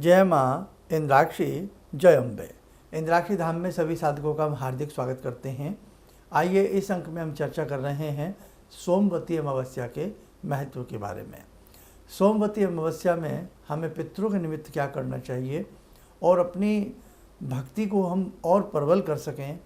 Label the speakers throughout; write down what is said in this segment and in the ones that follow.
Speaker 1: जय माँ इंद्राक्षी जय अम्बे। इंद्राक्षी धाम में सभी साधकों का हम हार्दिक स्वागत करते हैं। आइए इस अंक में हम चर्चा कर रहे हैं सोमवती अमावस्या के महत्व के बारे में। सोमवती अमावस्या में हमें पितरों के निमित्त क्या करना चाहिए और अपनी भक्ति को हम और प्रबल कर सकें,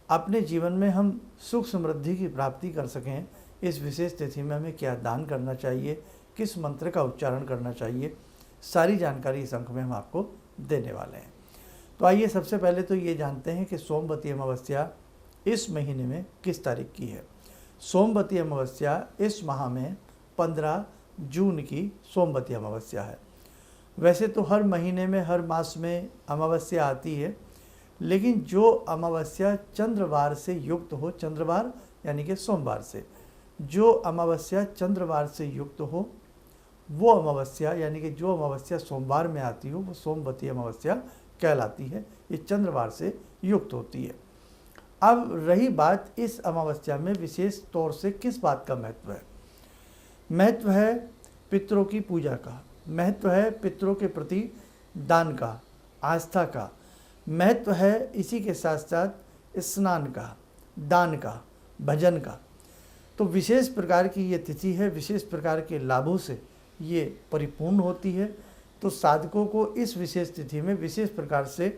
Speaker 1: अपने जीवन में हम सुख समृद्धि की प्राप्ति कर सकें। इस विशेष तिथि में हमें क्या दान करना चाहिए, किस मंत्र का उच्चारण करना चाहिए, सारी जानकारी इस अंक में हम आपको देने वाले हैं। तो आइए सबसे पहले तो ये जानते हैं कि सोमवती अमावस्या इस महीने में किस तारीख की है। सोमवती अमावस्या इस माह में 15 जून की सोमवती अमावस्या है। वैसे तो हर महीने में हर मास में अमावस्या आती है, लेकिन जो अमावस्या चंद्रवार से युक्त हो, चंद्रवार यानी कि सोमवार से, जो अमावस्या चंद्रवार से युक्त हो वो अमावस्या यानी कि जो अमावस्या सोमवार में आती हो वो सोमवती अमावस्या कहलाती है। ये चंद्रवार से युक्त होती है। अब रही बात इस अमावस्या में विशेष तौर से किस बात का महत्व है। महत्व है पितरों की पूजा का, महत्व है पितरों के प्रति दान का, आस्था का, महत्व है इसी के साथ साथ स्नान का, दान का, भजन का। तो विशेष प्रकार की ये तिथि है, विशेष प्रकार के लाभों से ये परिपूर्ण होती है। तो साधकों को इस विशेष तिथि में विशेष प्रकार से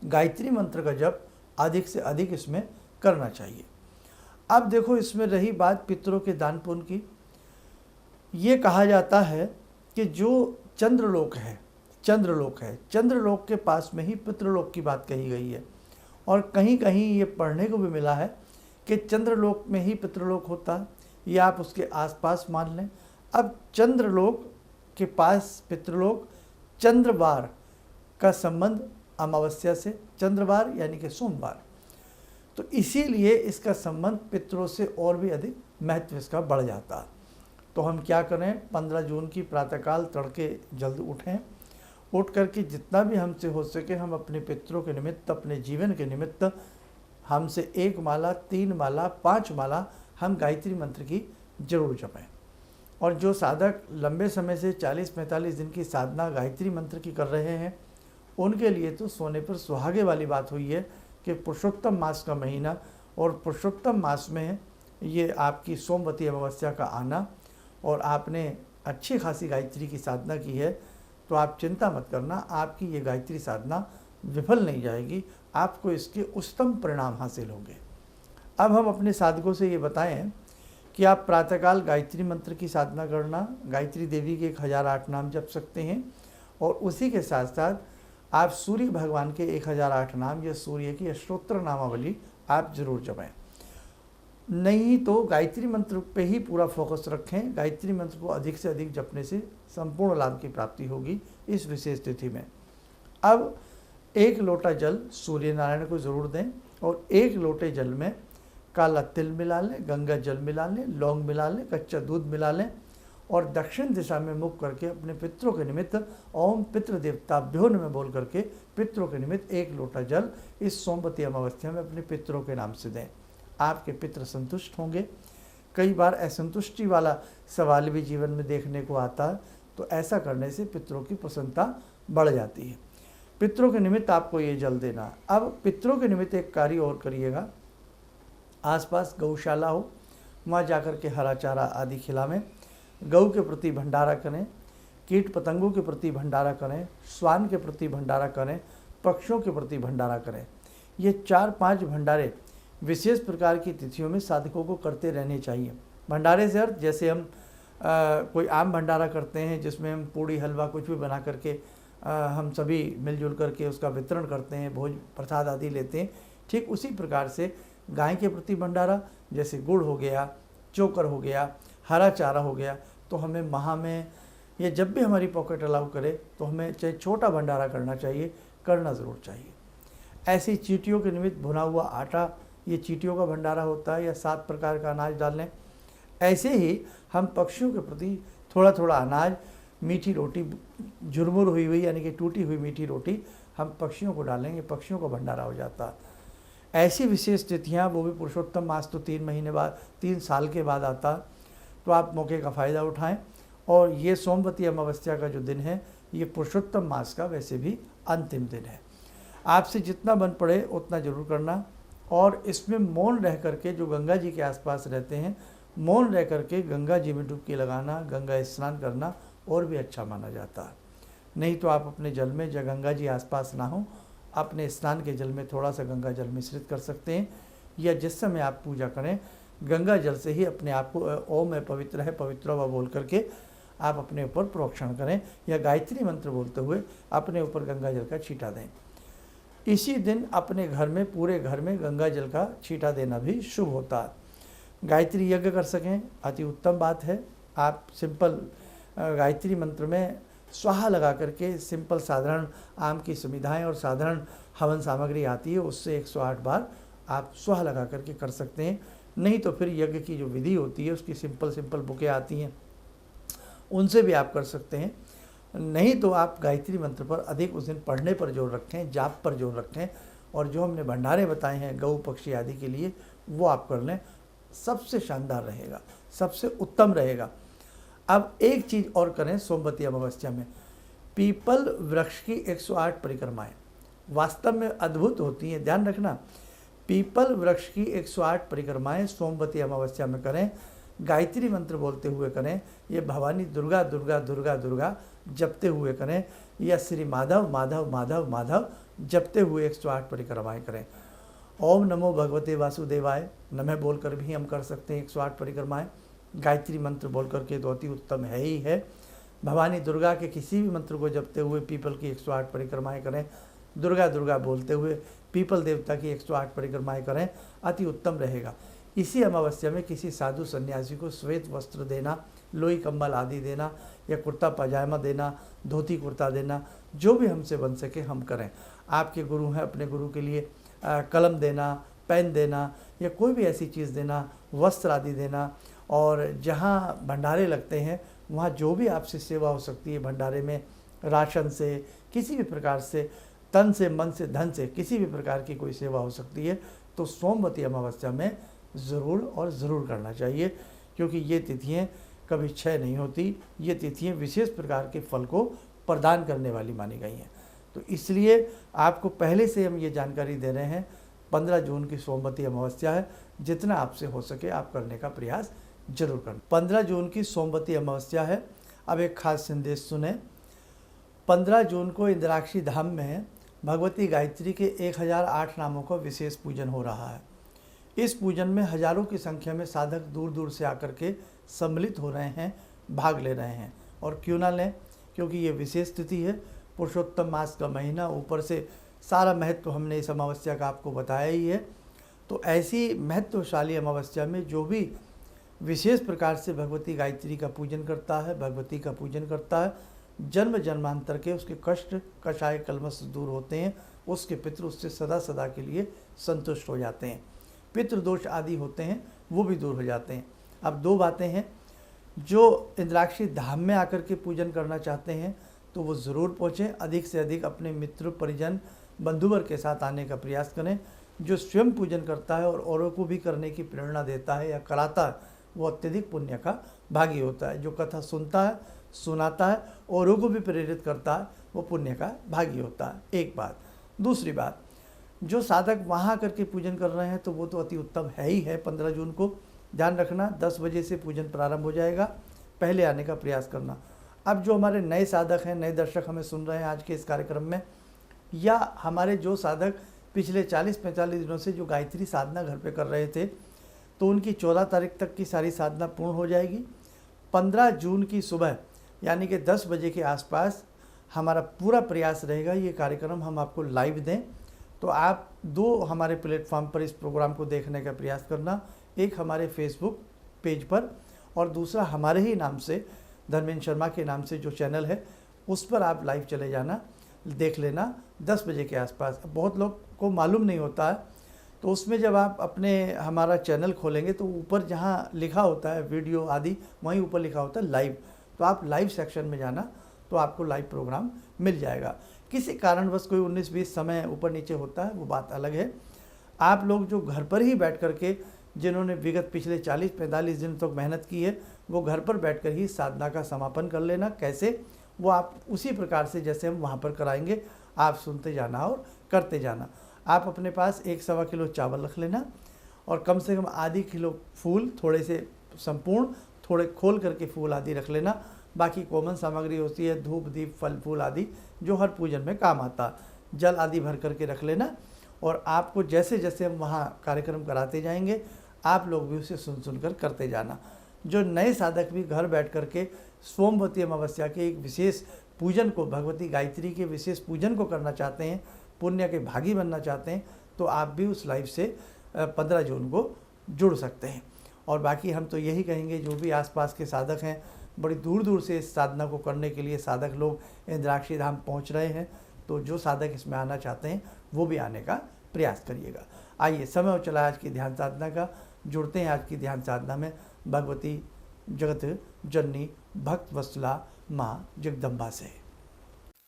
Speaker 1: गायत्री मंत्र का जप अधिक से अधिक इसमें करना चाहिए। अब देखो, इसमें रही बात पितरों के दान पुण्य की। ये कहा जाता है कि जो चंद्रलोक है, चंद्रलोक के पास में ही पितृलोक की बात कही गई है। और कहीं कहीं ये पढ़ने को भी मिला है कि चंद्रलोक में ही पितृलोक होता है, या आप उसके आसपास मान लें। अब चंद्रलोक के पास पितृलोक, चंद्रवार का संबंध अमावस्या से, चंद्रवार यानी कि सोमवार, तो इसीलिए इसका संबंध पितरों से और भी अधिक महत्व इसका बढ़ जाता है। तो हम क्या करें, 15 जून की प्रातःकाल तड़के जल्द उठें, उठ करके जितना भी हमसे हो सके हम अपने पितरों के निमित्त, अपने जीवन के निमित्त हमसे 1 माला, 3 माला, 5 माला हम गायत्री मंत्र की जरूर जपें। और जो साधक लंबे समय से 40-45 दिन की साधना गायत्री मंत्र की कर रहे हैं, उनके लिए तो सोने पर सुहागे वाली बात हुई है कि पुरुषोत्तम मास का महीना और पुरुषोत्तम मास में ये आपकी सोमवती अमावस्या का आना, और आपने अच्छी खासी गायत्री की साधना की है, तो आप चिंता मत करना, आपकी ये गायत्री साधना विफल नहीं जाएगी, आपको इसके उच्चतम परिणाम हासिल होंगे। अब हम अपने साधकों से ये बताएं कि आप प्रातःकाल गायत्री मंत्र की साधना करना, गायत्री देवी के 1008 नाम जप सकते हैं, और उसी के साथ साथ आप सूर्य भगवान के 1008 नाम या सूर्य की अष्टोत्तर नामावली आप जरूर जपें। नहीं तो गायत्री मंत्र पे ही पूरा फोकस रखें। गायत्री मंत्र को अधिक से अधिक जपने से संपूर्ण लाभ की प्राप्ति होगी इस विशेष तिथि में। अब 1 लोटा जल सूर्य नारायण को ज़रूर दें, और 1 लोटे जल में काला तिल मिला लें, गंगा जल मिला लें, लौंग मिला लें, कच्चा दूध मिला लें, और दक्षिण दिशा में मुख करके अपने पितरों के निमित्त ओम पितृ देवताभ्यो नमः बोल करके पितरों के निमित्त 1 लोटा जल इस सोमवती अमावस्या में अपने पितरों के नाम से दें। आपके पितृ संतुष्ट होंगे। कई बार असंतुष्टि वाला सवाल भी जीवन में देखने को आता है, तो ऐसा करने से पितरों की प्रसन्नता बढ़ जाती है। पितरों के निमित्त आपको ये जल देना। अब पितरों के निमित्त एक कार्य और करिएगा, आसपास गौशाला हो वहाँ जाकर के हरा चारा आदि खिलावें, गौ के प्रति भंडारा करें, कीट पतंगों के प्रति भंडारा करें, श्वान के प्रति भंडारा करें, पक्षियों के प्रति भंडारा करें। ये 4-5 भंडारे विशेष प्रकार की तिथियों में साधकों को करते रहने चाहिए। भंडारे से अर्थ, जैसे हम कोई आम भंडारा करते हैं जिसमें हम पूड़ी हलवा कुछ भी बना करके हम सभी मिलजुल करके उसका वितरण करते हैं, भोज प्रसाद आदि लेते हैं, ठीक उसी प्रकार से गाय के प्रति भंडारा, जैसे गुड़ हो गया, चोकर हो गया, हरा चारा हो गया, तो हमें माह में ये जब भी हमारी पॉकेट अलाउ करे तो हमें चाहे छोटा भंडारा करना चाहिए, करना ज़रूर चाहिए। ऐसी चींटियों के निमित्त भुना हुआ आटा, ये चींटियों का भंडारा होता है, या 7 प्रकार का अनाज डाल लें। ऐसे ही हम पक्षियों के प्रति थोड़ा थोड़ा अनाज, मीठी रोटी, झुरमुर हुई हुई यानी कि टूटी हुई मीठी रोटी हम पक्षियों को डालेंगे, पक्षियों का भंडारा हो जाता है। ऐसी विशेष तिथियाँ, वो भी पुरुषोत्तम मास तो 3 महीने बाद, 3 साल के बाद आता, तो आप मौके का फ़ायदा उठाएं। और ये सोमवती अमावस्या का जो दिन है, ये पुरुषोत्तम मास का वैसे भी अंतिम दिन है। आपसे जितना बन पड़े उतना जरूर करना, और इसमें मौन रह करके जो गंगा जी के आसपास रहते हैं, मौन रह करके गंगा जी में डुबकी लगाना, गंगा स्नान करना और भी अच्छा माना जाता है। नहीं तो आप अपने जल में, जब गंगा जी आसपास ना हो, अपने स्नान के जल में थोड़ा सा गंगा जल मिश्रित कर सकते हैं, या जिस समय आप पूजा करें गंगा जल से ही अपने आप को ओम है पवित्र है पवित्र व बोल करके आप अपने ऊपर प्रोक्षण करें, या गायत्री मंत्र बोलते हुए अपने ऊपर गंगा जल का छींटा दें। इसी दिन अपने घर में, पूरे घर में गंगा जल का छींटा देना भी शुभ होता है। गायत्री यज्ञ कर सकें, अति उत्तम बात है। आप सिंपल गायत्री मंत्र में स्वाहा लगा करके सिंपल साधारण आम की सुविधाएं और साधारण हवन सामग्री आती है, उससे 108 बार आप स्वाहा लगा करके कर सकते हैं। नहीं तो फिर यज्ञ की जो विधि होती है उसकी सिंपल बुकें आती हैं, उनसे भी आप कर सकते हैं। नहीं तो आप गायत्री मंत्र पर अधिक उस दिन पढ़ने पर जोर रखें, जाप पर जोर रखें, और जो हमने भंडारे बताए हैं गौ पक्षी आदि के लिए वो आप कर लें, सबसे शानदार रहेगा, सबसे उत्तम रहेगा। अब एक चीज़ और करें सोमवती अमावस्या में, पीपल वृक्ष की 108 परिक्रमाएं वास्तव में अद्भुत होती हैं। ध्यान रखना, पीपल वृक्ष की 108 परिक्रमाएं सोमवती अमावस्या में करें, गायत्री मंत्र बोलते हुए करें, ये भवानी दुर्गा दुर्गा दुर्गा दुर्गा जपते हुए करें, या श्री माधव माधव माधव माधव जपते हुए 108 परिक्रमाएं करें। ओम नमो भगवते वासुदेवाय नमः बोलकर भी हम कर सकते हैं 108 परिक्रमाएं। गायत्री मंत्र बोल करके तो अति उत्तम है ही है। भवानी दुर्गा के किसी भी मंत्र को जपते हुए पीपल की 108 परिक्रमाएं करें, दुर्गा दुर्गा बोलते हुए पीपल देवता की 108 परिक्रमाएं करें, अति उत्तम रहेगा। इसी अमावस्या में किसी साधु सन्यासी को श्वेत वस्त्र देना, लोई कंबल आदि देना, या कुर्ता पजामा देना, धोती कुर्ता देना, जो भी हमसे बन सके हम करें। आपके गुरु हैं, अपने गुरु के लिए कलम देना, पेन देना, या कोई भी ऐसी चीज़ देना, वस्त्र आदि देना। और जहाँ भंडारे लगते हैं वहाँ जो भी आपसे सेवा हो सकती है भंडारे में, राशन से, किसी भी प्रकार से, तन से, मन से, धन से, किसी भी प्रकार की कोई सेवा हो सकती है, तो सोमवती अमावस्या में ज़रूर और ज़रूर करना चाहिए, क्योंकि ये तिथियाँ कभी क्षय नहीं होती। ये तिथियाँ विशेष प्रकार के फल को प्रदान करने वाली मानी गई हैं। तो इसलिए आपको पहले से हम ये जानकारी दे रहे हैं, 15 जून की सोमवती अमावस्या है, जितना आपसे हो सके आप करने का प्रयास जरूर करें। 15 जून की सोमवती अमावस्या है। अब एक खास संदेश सुने। 15 जून को इंद्राक्षी धाम में भगवती गायत्री के 1008 नामों का विशेष पूजन हो रहा है। इस पूजन में हजारों की संख्या में साधक दूर दूर से आकर के सम्मिलित हो रहे हैं, भाग ले रहे हैं। और क्यों ना लें, क्योंकि ये विशेष तिथि है, पुरुषोत्तम मास का महीना, ऊपर से सारा महत्व तो हमने इस अमावस्या का आपको बताया ही है। तो ऐसी महत्वशाली अमावस्या में जो भी विशेष प्रकार से भगवती गायत्री का पूजन करता है, भगवती का पूजन करता है, जन्म जन्मांतर के उसके कष्ट कषाय कलमश दूर होते हैं, उसके पितृ उससे सदा सदा के लिए संतुष्ट हो जाते हैं, पितृदोष आदि होते हैं वो भी दूर हो जाते हैं। अब 2 बातें हैं, जो इंद्राक्षी धाम में आकर के पूजन करना चाहते हैं तो वो ज़रूर पहुँचें, अधिक से अधिक अपने मित्र परिजन बंधुवर के साथ आने का प्रयास करें। जो स्वयं पूजन करता है और औरों को भी करने की प्रेरणा देता है या कराता है, वो अत्यधिक पुण्य का भागी होता है। जो कथा सुनता है, सुनाता है, औरों को भी प्रेरित करता है, वो पुण्य का भागी होता है। एक बात। दूसरी बात, जो साधक वहाँ करके पूजन कर रहे हैं तो वो तो अति उत्तम है ही है। 15 जून को ध्यान रखना 10 बजे से पूजन प्रारंभ हो जाएगा, पहले आने का प्रयास करना। अब जो हमारे नए साधक हैं, नए दर्शक हमें सुन रहे हैं आज के इस कार्यक्रम में, या हमारे जो साधक पिछले 40-45 दिनों से जो गायत्री साधना घर पे कर रहे थे, तो उनकी 14 तारीख तक की सारी साधना पूर्ण हो जाएगी। 15 जून की सुबह यानी कि 10 बजे के आसपास हमारा पूरा प्रयास रहेगा ये कार्यक्रम हम आपको लाइव दें। तो आप 2 हमारे प्लेटफॉर्म पर इस प्रोग्राम को देखने का प्रयास करना, एक हमारे फेसबुक पेज पर और दूसरा हमारे ही नाम से, धर्मेंद्र शर्मा के नाम से जो चैनल है उस पर आप लाइव चले जाना, देख लेना 10 बजे के आसपास। बहुत लोग को मालूम नहीं होता है, तो उसमें जब आप अपने हमारा चैनल खोलेंगे तो ऊपर जहाँ लिखा होता है वीडियो आदि, वहीं ऊपर लिखा होता है लाइव, तो आप लाइव सेक्शन में जाना तो आपको लाइव प्रोग्राम मिल जाएगा। किसी कारणवश कोई 19-20 समय ऊपर नीचे होता है वो बात अलग है। आप लोग जो घर पर ही बैठ कर के, जिन्होंने विगत पिछले 40-45 दिन तक मेहनत की है, वो घर पर बैठकर ही साधना का समापन कर लेना। कैसे? वो आप उसी प्रकार से जैसे हम वहाँ पर कराएंगे आप सुनते जाना और करते जाना। आप अपने पास 1-1.25 किलो चावल रख लेना और कम से कम आधी किलो फूल, थोड़े से संपूर्ण, थोड़े खोल करके फूल आदि रख लेना। बाकी कॉमन सामग्री होती है धूप दीप फल फूल आदि जो हर पूजन में काम आता, जल आदि भर करके रख लेना। और आपको जैसे जैसे हम वहाँ कार्यक्रम कराते जाएंगे आप लोग भी उसे सुन कर करते जाना। जो नए साधक भी घर बैठ करके सोमवती अमावस्या के एक विशेष पूजन को, भगवती गायत्री के विशेष पूजन को करना चाहते हैं, पुण्य के भागी बनना चाहते हैं, तो आप भी उस लाइव से 15 जून को जुड़ सकते हैं। और बाकी हम तो यही कहेंगे जो भी आसपास के साधक हैं, बड़ी दूर दूर से इस साधना को करने के लिए साधक लोग इंद्राक्षी धाम पहुंच रहे हैं, तो जो साधक इसमें आना चाहते हैं वो भी आने का प्रयास करिएगा। आइए, समय हो चला आज की ध्यान साधना का। जुड़ते हैं आज की ध्यान साधना में भगवती जगत जननी भक्त वत्सला माँ जगदम्बा से।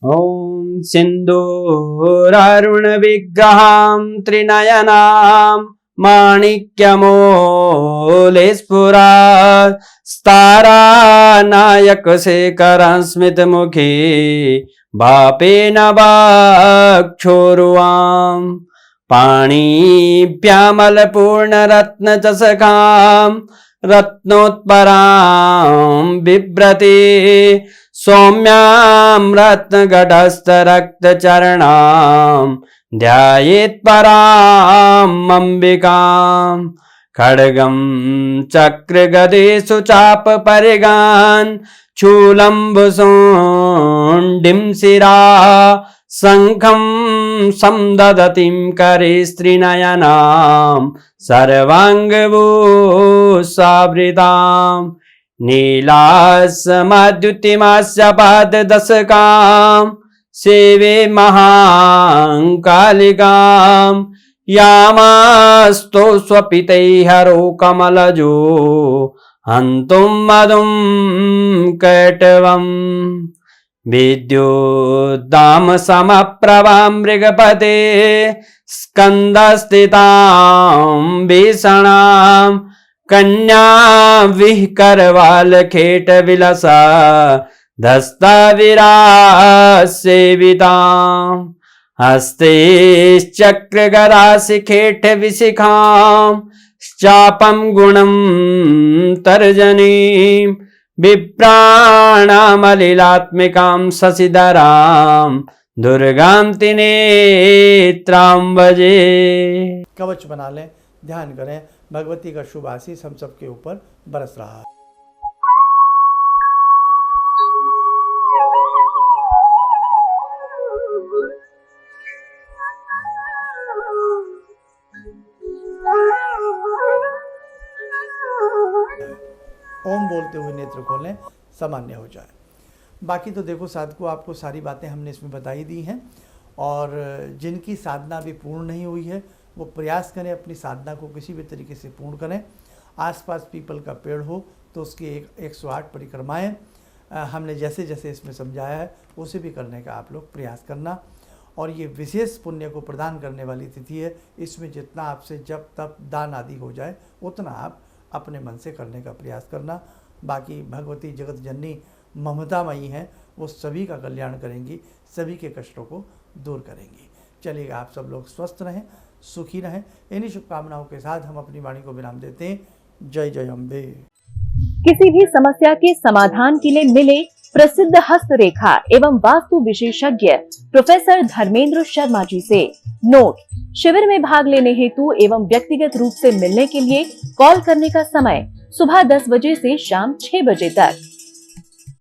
Speaker 2: ओम सिंदूरारुण विग्रहां त्रिनयनां माणिक्यमौले स्फुरात् स्तारानायक शेखरं स्मितमुखी भापेन वक्षोरुवां पाणिभ्यामलपूर्णरत्नचषकां रत्नोत्परां बिभ्रति सौम्यां रत्नघटस्थरक्तचरणां ध्यायेत् पराम् अम्बिकां खड्गं चक्रगदेषु चापपरिगान् शूलम्बुशुण्डिं शिरा शङ्खं समदधतीं करे स्त्रीनयनां सर्वाङ्गभूषावृतां नीलास्मद्युतिमास्य पाददशकां सेवे महाकालिकां यामास्तो स्वपितैहरो कमलजो हन्तुं मधुं कैटवम् विद्युद्दाम समप्रभां मृगपते स्कन्दस्थितां भीषणां कन्या विहकरवालखेट विलसा धस्ताविरासेवितां हस्ते चक्रगराशिखेट विशिखां चापं गुणं तर्जनीं विप्राणामलिलात्मिकां शशिधरां दुर्गां त्रिनेत्रां भजे।
Speaker 1: कवच बना लें, ध्यान करें, भगवती का शुभ आशीष हम सबके ऊपर बरस रहा है। ओम बोलते हुए नेत्र खोलें, सामान्य हो जाए। बाकी तो देखो साधकों, आपको सारी बातें हमने इसमें बताई दी हैं। और जिनकी साधना अभी पूर्ण नहीं हुई है वो प्रयास करें अपनी साधना को किसी भी तरीके से पूर्ण करें। आसपास पीपल का पेड़ हो तो उसकी 108 परिक्रमाएँ हमने जैसे जैसे इसमें समझाया है उसे भी करने का आप लोग प्रयास करना। और ये विशेष पुण्य को प्रदान करने वाली तिथि है, इसमें जितना आपसे जब तब दान आदि हो जाए उतना आप अपने मन से करने का प्रयास करना। बाकी भगवती जगत जननी ममतामयी हैं, वो सभी का कल्याण करेंगी, सभी के कष्टों को दूर करेंगी। चलिएगा, आप सब लोग स्वस्थ रहें, सुखी रहें। इन्हीं शुभकामनाओं के साथ हम अपनी वाणी को विराम देते हैं। जय जय अम्बे।
Speaker 3: किसी भी समस्या के समाधान के लिए मिले प्रसिद्ध हस्तरेखा एवं वास्तु विशेषज्ञ प्रोफेसर धर्मेंद्र शर्मा जी से। नोट: शिविर में भाग लेने हेतु एवं व्यक्तिगत रूप से मिलने के लिए कॉल करने का समय सुबह 10 बजे से शाम 6 बजे तक।